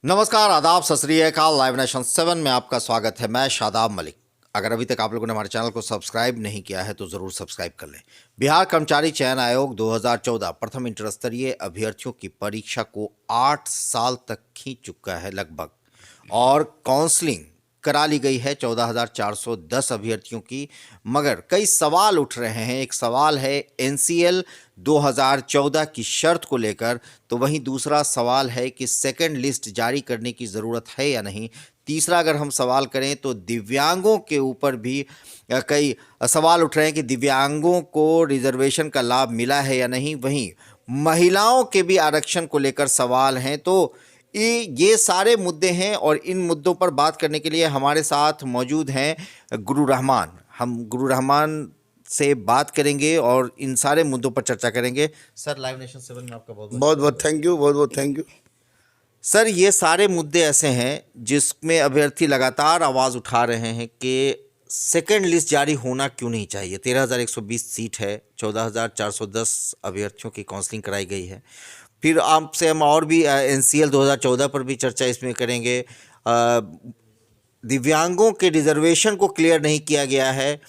नमस्कार, आदाब, सत श्री अकाल। लाइव नेशन 7 में आपका स्वागत है। मैं शादाब मलिक। अगर अभी तक आप लोगों ने हमारे चैनल को सब्सक्राइब नहीं किया है तो ज़रूर सब्सक्राइब कर लें। बिहार कर्मचारी चयन आयोग 2014 प्रथम इंटर स्तरीय अभ्यर्थियों की परीक्षा को 8 साल तक खींच चुका है लगभग, और काउंसलिंग करा ली गई है 14,410 अभ्यर्थियों की। मगर कई सवाल उठ रहे हैं। एक सवाल है एनसीएल 2014 की शर्त को लेकर, तो वहीं दूसरा सवाल है कि सेकंड लिस्ट जारी करने की ज़रूरत है या नहीं। तीसरा अगर हम सवाल करें तो दिव्यांगों के ऊपर भी कई सवाल उठ रहे हैं कि दिव्यांगों को रिजर्वेशन का लाभ मिला है या नहीं। वहीं महिलाओं के भी आरक्षण को लेकर सवाल हैं। तो ये सारे मुद्दे हैं, और इन मुद्दों पर बात करने के लिए हमारे साथ मौजूद हैं गुरु रहमान। हम गुरु रहमान से बात करेंगे और इन सारे मुद्दों पर चर्चा करेंगे। सर, लाइव नेशन 7 में आपका बहुत बहुत थैंक यू, बहुत थैंक यू। सर, ये सारे मुद्दे ऐसे हैं जिसमें अभ्यर्थी लगातार आवाज़ उठा रहे हैं कि सेकेंड लिस्ट जारी होना क्यों नहीं चाहिए। 13,120 सीट है, 14,410 अभ्यर्थियों की काउंसलिंग कराई गई है। फिर आपसे हम और भी एनसीएल 2014 पर भी चर्चा इसमें करेंगे। दिव्यांगों के रिजर्वेशन को क्लियर नहीं किया गया है,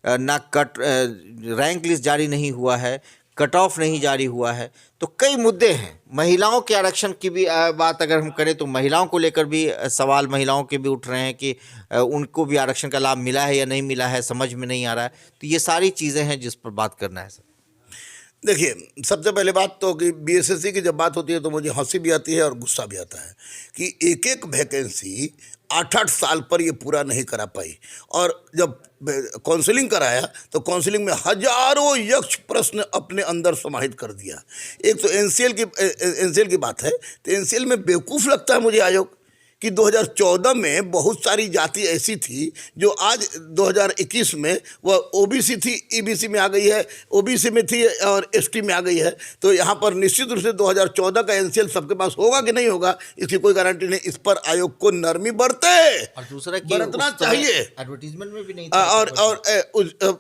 ना रैंक लिस्ट जारी नहीं हुआ है, कट ऑफ नहीं जारी हुआ है। तो कई मुद्दे हैं। महिलाओं के आरक्षण की भी बात अगर हम करें तो महिलाओं को लेकर भी सवाल महिलाओं के भी उठ रहे हैं कि उनको भी आरक्षण का लाभ मिला है या नहीं मिला है, समझ में नहीं आ रहा है। तो ये सारी चीज़ें हैं जिस पर बात करना है। सर देखिए, सबसे पहले बात तो कि बीएसएससी की जब बात होती है तो मुझे हंसी भी आती है और गुस्सा भी आता है कि एक एक वैकेंसी 8-8 साल पर ये पूरा नहीं करा पाई। और जब काउंसलिंग कराया तो काउंसलिंग में हजारों यक्ष प्रश्न अपने अंदर समाहित कर दिया। एक तो एनसीएल की बात है, तो एनसीएल में बेवकूफ़ लगता है मुझे आयोग कि 2014 में बहुत सारी जाति ऐसी थी जो आज 2021 में वह ओबीसी थी, ईबीसी में आ गई है, ओबीसी में थी और एसटी में आ गई है। तो यहाँ पर निश्चित रूप से 2014 का एनसीएल सबके पास होगा कि नहीं होगा, इसकी कोई गारंटी नहीं। इस पर आयोग को नरमी बरते और दूसरा बरतना चाहिए। एडवर्टीजमेंट में भी नहीं था और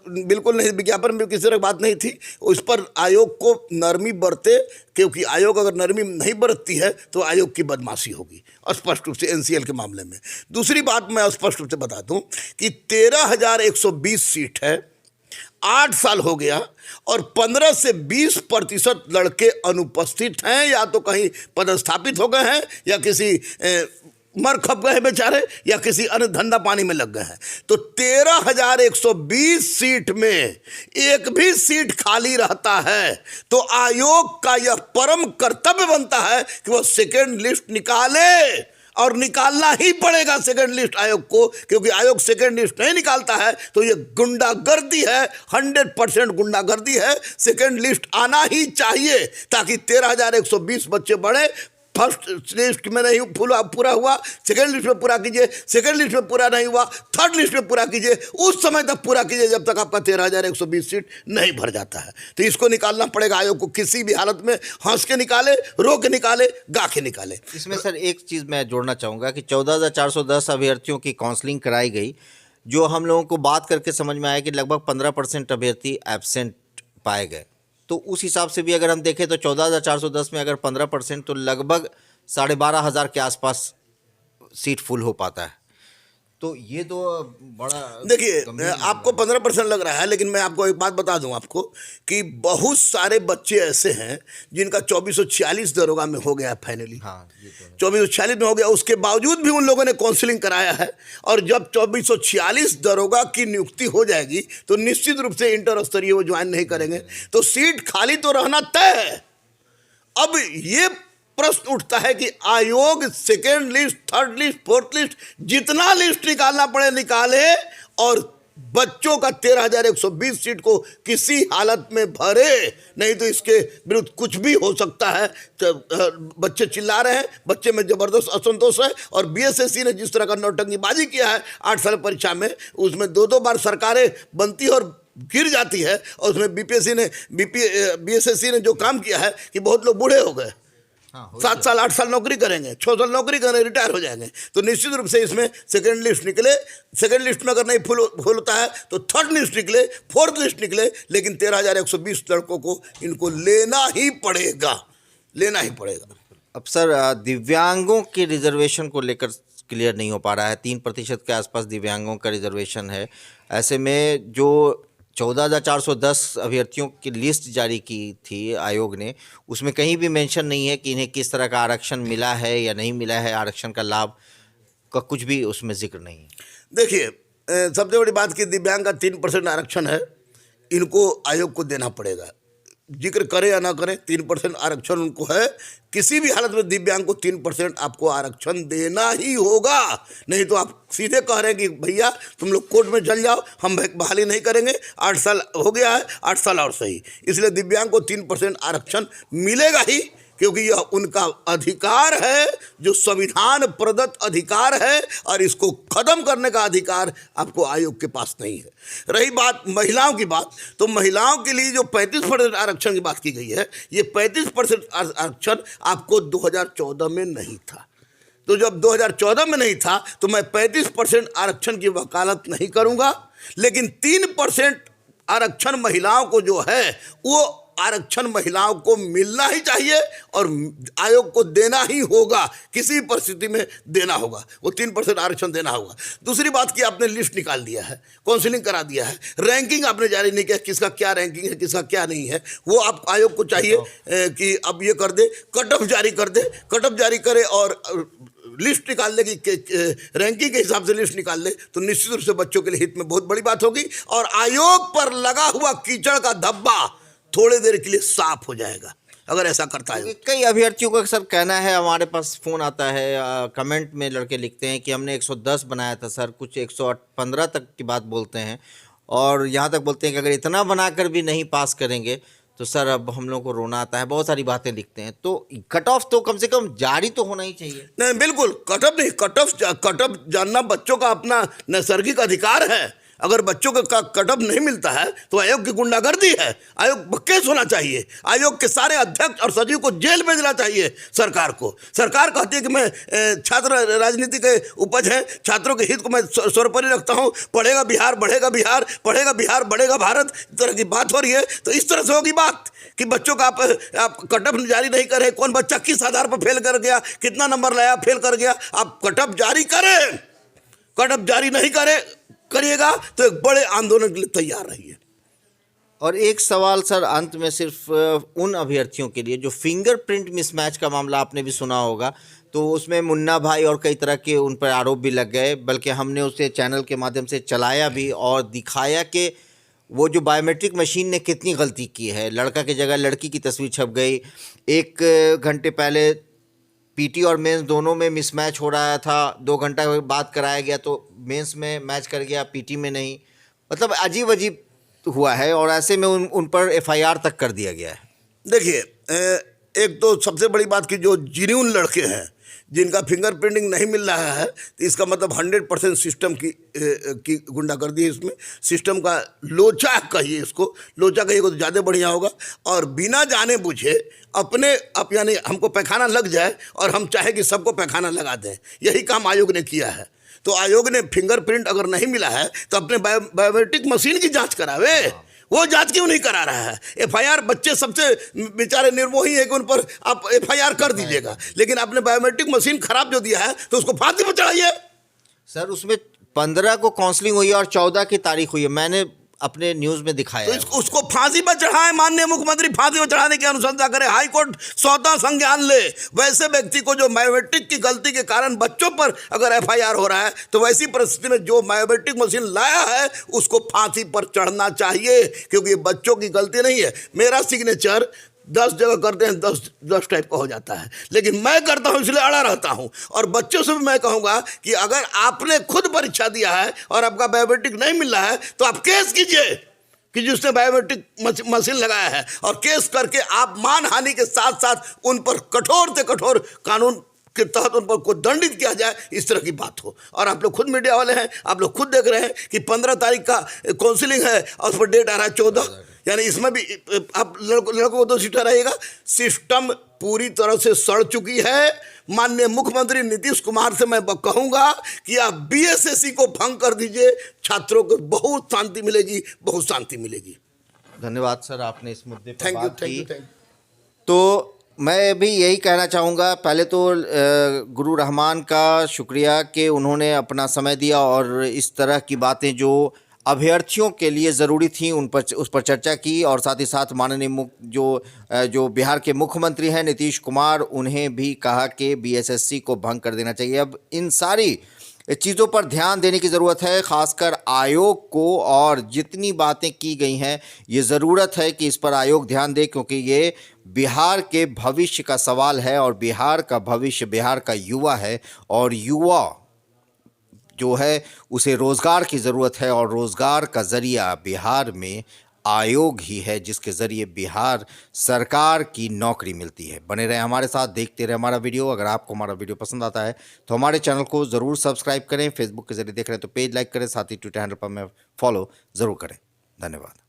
बिल्कुल नहीं, विज्ञापन में किसी तरह बात नहीं थी। उस पर आयोग को नरमी बरते, क्योंकि आयोग अगर नरमी नहीं बरतती है तो आयोग की बदमाशी होगी स्पष्ट रूप से एनसीएल के मामले में। दूसरी बात मैं स्पष्ट रूप से बता दूं कि 13,120 सीट है, 8 साल हो गया और 15 से 20% लड़के अनुपस्थित हैं, या तो कहीं पदस्थापित हो गए हैं या किसी मर खप गए बेचारे, या किसी अन्य धंधा पानी में लग गए हैं। तो 13,120 सीट में एक भी सीट खाली रहता है तो आयोग का यह परम कर्तव्य बनता है कि वह सेकेंड लिस्ट निकाले, और निकालना ही पड़ेगा सेकेंड लिस्ट आयोग को, क्योंकि आयोग सेकेंड लिस्ट नहीं निकालता है तो ये गुंडागर्दी है, 100% गुंडागर्दी है। सेकेंड लिस्ट आना ही चाहिए ताकि 13,120 बच्चे बढ़े। फर्स्ट लिस्ट में नहीं पूरा हुआ, सेकेंड लिस्ट में पूरा कीजिए, सेकेंड लिस्ट में पूरा नहीं हुआ, थर्ड लिस्ट में पूरा कीजिए, उस समय तक पूरा कीजिए जब तक आपका 13,120 सीट नहीं भर जाता है। तो इसको निकालना पड़ेगा आयोग को, किसी भी हालत में हंस के निकाले, रो के निकाले, गा के निकाले। इसमें सर एक चीज़ मैं जोड़ना चाहूँगा कि 14,410 अभ्यर्थियों की काउंसलिंग कराई गई, जो हम लोगों को बात करके समझ में आया कि लगभग 15% अभ्यर्थी एब्सेंट पाए गए। तो उस हिसाब से भी अगर हम देखें तो 14,410 में अगर 15%, तो लगभग 12,500 के आसपास सीट फुल हो पाता है। तो ये तो बड़ा, देखिए, आपको 15% लग रहा है, लेकिन मैं आपको एक बात बता दूं आपको कि बहुत सारे बच्चे ऐसे हैं जिनका 2446 दरोगा में हो गया फाइनली। हाँ, ये तो 2446 में हो गया, उसके बावजूद भी उन लोगों ने काउंसलिंग कराया है। और जब 2446 दरोगा की नियुक्ति हो जाएगी तो निश्चित रूप से इंटर स्तरीय वो ज्वाइन नहीं करेंगे, तो सीट खाली तो रहना तय है। अब ये प्रश्न उठता है कि आयोग second list, third list, fourth list, जितना लिस्ट निकालना पड़े निकाले, और बच्चों का 13,120 सीट को किसी हालत में भरे, नहीं तो इसके विरुद्ध कुछ भी हो सकता है। तो बच्चे चिल्ला रहे हैं, बच्चे में जबरदस्त असंतोष है। और बीएसएससी ने जिस तरह का नौटंकीबाजी किया है 8 साल परीक्षा में, उसमें 2-2 बार सरकारें बनती है और गिर जाती है, और उसमें बीएसएससी ने जो काम किया है कि बहुत लोग बूढ़े हो गए, 7 साल 8 साल नौकरी करेंगे, 6 साल नौकरी करेंगे, रिटायर हो जाएंगे। तो निश्चित रूप से इसमें सेकंड लिस्ट निकले, सेकंड लिस्ट में अगर नहीं फुल होता है तो थर्ड लिस्ट निकले, फोर्थ लिस्ट निकले, लेकिन 13,120 लड़कों को इनको लेना ही पड़ेगा, लेना ही पड़ेगा। अब सर दिव्यांगों के रिजर्वेशन को लेकर क्लियर नहीं हो पा रहा है। 3% के आसपास दिव्यांगों का रिजर्वेशन है। ऐसे में जो 14,410 अभ्यर्थियों की लिस्ट जारी की थी आयोग ने, उसमें कहीं भी मेंशन नहीं है कि इन्हें किस तरह का आरक्षण मिला है या नहीं मिला है। आरक्षण का लाभ का कुछ भी उसमें जिक्र नहीं है। देखिए, सबसे बड़ी बात कि दिव्यांग का 3% आरक्षण है, इनको आयोग को देना पड़ेगा। जिक्र करें या ना करें, 3% आरक्षण उनको है। किसी भी हालत में दिव्यांग को 3% आपको आरक्षण देना ही होगा। नहीं तो आप सीधे कह रहे हैं कि भैया तुम लोग कोर्ट में चल जाओ, हम बहाली नहीं करेंगे, 8 साल हो गया है, 8 साल और सही। इसलिए दिव्यांग को 3% आरक्षण मिलेगा ही, क्योंकि यह उनका अधिकार है, जो संविधान प्रदत्त अधिकार है, और इसको खत्म करने का अधिकार आपको आयोग के पास नहीं है। रही बात महिलाओं की बात, तो महिलाओं के लिए जो 35% आरक्षण की बात की गई है, ये 35% आरक्षण आपको 2014 में नहीं था। तो जब 2014 में नहीं था तो मैं 35% आरक्षण की वकालत नहीं करूंगा, लेकिन 3% आरक्षण महिलाओं को जो है वो आरक्षण महिलाओं को मिलना ही चाहिए और आयोग को देना ही होगा, किसी परिस्थिति में देना होगा, वो 3% आरक्षण देना होगा। दूसरी बात कि आपने लिस्ट निकाल दिया है, काउंसलिंग करा दिया है, रैंकिंग आपने जारी नहीं किया, किसका क्या रैंकिंग है, किसका क्या नहीं है, वो आप आयोग को चाहिए कि अब ये कर दे, कट ऑफ जारी कर दे, कट ऑफ जारी करे और लिस्ट निकाल दे कि रैंकिंग के हिसाब से लिस्ट निकाल दे, तो निश्चित रूप से बच्चों के लिए हित में बहुत बड़ी बात होगी और आयोग पर लगा हुआ कीचड़ का धब्बा थोड़े देर के लिए साफ हो जाएगा अगर ऐसा करता है। कई अभ्यर्थियों का सर कहना है, हमारे पास फ़ोन आता है, कमेंट में लड़के लिखते हैं कि हमने 110 बनाया था सर, कुछ 115 तक की बात बोलते हैं और यहाँ तक बोलते हैं कि अगर इतना बनाकर भी नहीं पास करेंगे तो सर अब हम लोग को रोना आता है। बहुत सारी बातें लिखते हैं। तो कट ऑफ तो कम से कम जारी तो होना ही चाहिए। नहीं, बिल्कुल कट ऑफ नहीं, कट ऑफ जानना बच्चों का अपना नैसर्गिक अधिकार है। अगर बच्चों का कट ऑफ नहीं मिलता है तो आयोग की गुंडागर्दी है। आयोग केस होना चाहिए, आयोग के सारे अध्यक्ष और सचिव को जेल भेजना चाहिए सरकार को। सरकार कहती है कि मैं छात्र राजनीति के उपज है, छात्रों के हित को मैं सर्वोपरि रखता हूँ, पढ़ेगा बिहार बढ़ेगा, बिहार पढ़ेगा बिहार बढ़ेगा भारत, इस तरह की बात हो रही है। तो इस तरह से होगी बात कि बच्चों का आप कट ऑफ जारी नहीं करें, कौन बच्चा किस आधार पर फेल कर गया, कितना नंबर लाया, फेल कर गया, आप कट ऑफ जारी करें। कट ऑफ जारी नहीं करिएगा तो एक बड़े आंदोलन के लिए तैयार रहिए। और एक सवाल सर अंत में सिर्फ उन अभ्यर्थियों के लिए जो फिंगरप्रिंट मिसमैच का मामला आपने भी सुना होगा, तो उसमें मुन्ना भाई और कई तरह के उन पर आरोप भी लग गए, बल्कि हमने उसे चैनल के माध्यम से चलाया भी और दिखाया कि वो जो बायोमेट्रिक मशीन ने कितनी गलती की है। लड़का की जगह लड़की की तस्वीर छप गई। 1 घंटे पहले पीटी और मेंस दोनों में मिसमैच हो रहा था, 2 घंटा बाद कराया गया तो मेंस में मैच कर गया, पीटी में नहीं। मतलब अजीब अजीब हुआ है और ऐसे में उन पर एफआईआर तक कर दिया गया है। देखिए, एक तो सबसे बड़ी बात कि जो जेन्युइन लड़के हैं जिनका फिंगरप्रिंटिंग नहीं मिल रहा है, तो इसका मतलब 100% सिस्टम की गुंडागर्दी है। इसमें सिस्टम का लोचा कहिए, इसको लोचा कहिए तो ज़्यादा बढ़िया होगा। और बिना जाने बुझे यानी हमको पैखाना लग जाए और हम चाहे कि सबको पैखाना लगा दें, यही काम आयोग ने किया है। तो आयोग ने फिंगरप्रिंट अगर नहीं मिला है तो अपने बायोमेट्रिक मशीन की जांच करावे। वो जांच क्यों नहीं करा रहा है? एफआईआर, बच्चे सबसे बेचारे निर्मोही है कि उन पर आप एफआईआर कर दीजिएगा, लेकिन आपने बायोमेट्रिक मशीन खराब जो दिया है तो उसको फांसी पर चढ़ाइए। सर उसमें 15 को काउंसलिंग हुई है और 14 की तारीख हुई है, मैंने अपने न्यूज़ में दिखाया है। तो उसको फांसी पर चढ़ाए, माननीय मुख्यमंत्री फांसी पर चढ़ाने की अनुशंसा करे, हाई कोर्ट स्वतः संज्ञान ले। वैसे व्यक्ति को जो बायोमेट्रिक की गलती के कारण बच्चों पर अगर एफआईआर हो रहा है तो वैसी परिस्थिति में जो बायोमेट्रिक मशीन लाया है उसको फांसी पर चढ़ना चाहिए, क्योंकि ये बच्चों की गलती नहीं है। मेरा सिग्नेचर 10 जगह करते हैं, 10 टाइप का हो जाता है, लेकिन मैं करता हूं इसलिए अड़ा रहता हूं। और बच्चों से भी मैं कहूंगा कि अगर आपने खुद परीक्षा दिया है और आपका बायोमेट्रिक नहीं मिल रहा है तो आप केस कीजिए कि जिसने बायोमेट्रिक मशीन लगाया है, और केस करके आप मानहानि के साथ साथ उन पर कठोर से कठोर कानून के तहत उन पर को दंडित किया जाए, इस तरह की बात हो। और आप लोग खुद मीडिया वाले हैं, आप लोग खुद देख रहे हैं कि 15 तारीख का काउंसलिंग है और उस पर डेट आ रहा है 14, यानी इसमें भी आप लड़कों को तो सीटा रहेगा। सिस्टम पूरी तरह से सड़ चुकी है। माननीय मुख्यमंत्री नीतीश कुमार से मैं कहूंगा कि आप बीएसएससी को भंग कर दीजिए, छात्रों को बहुत शांति मिलेगी, बहुत शांति मिलेगी। धन्यवाद सर, आपने इस मुद्दे पर थैंक यू, बात थैंक यू, की। Thank you. तो मैं भी यही कहना चाहूँगा, पहले तो गुरु रहमान का शुक्रिया कि उन्होंने अपना समय दिया और इस तरह की बातें जो अभ्यर्थियों के लिए ज़रूरी थी उस पर चर्चा की, और साथ ही साथ माननीय जो बिहार के मुख्यमंत्री हैं नीतीश कुमार, उन्हें भी कहा कि बीएसएससी को भंग कर देना चाहिए। अब इन सारी चीज़ों पर ध्यान देने की ज़रूरत है, खासकर आयोग को, और जितनी बातें की गई हैं ये ज़रूरत है कि इस पर आयोग ध्यान दे, क्योंकि ये बिहार के भविष्य का सवाल है और बिहार का भविष्य बिहार का युवा है, और युवा जो है उसे रोज़गार की ज़रूरत है, और रोज़गार का ज़रिया बिहार में आयोग ही है जिसके ज़रिए बिहार सरकार की नौकरी मिलती है। बने रहें हमारे साथ, देखते रहें हमारा वीडियो। अगर आपको हमारा वीडियो पसंद आता है तो हमारे चैनल को ज़रूर सब्सक्राइब करें। फेसबुक के ज़रिए देख रहे हैं तो पेज लाइक करें, साथ ही ट्विटर हैंडल पर हमें फॉलो ज़रूर करें। धन्यवाद।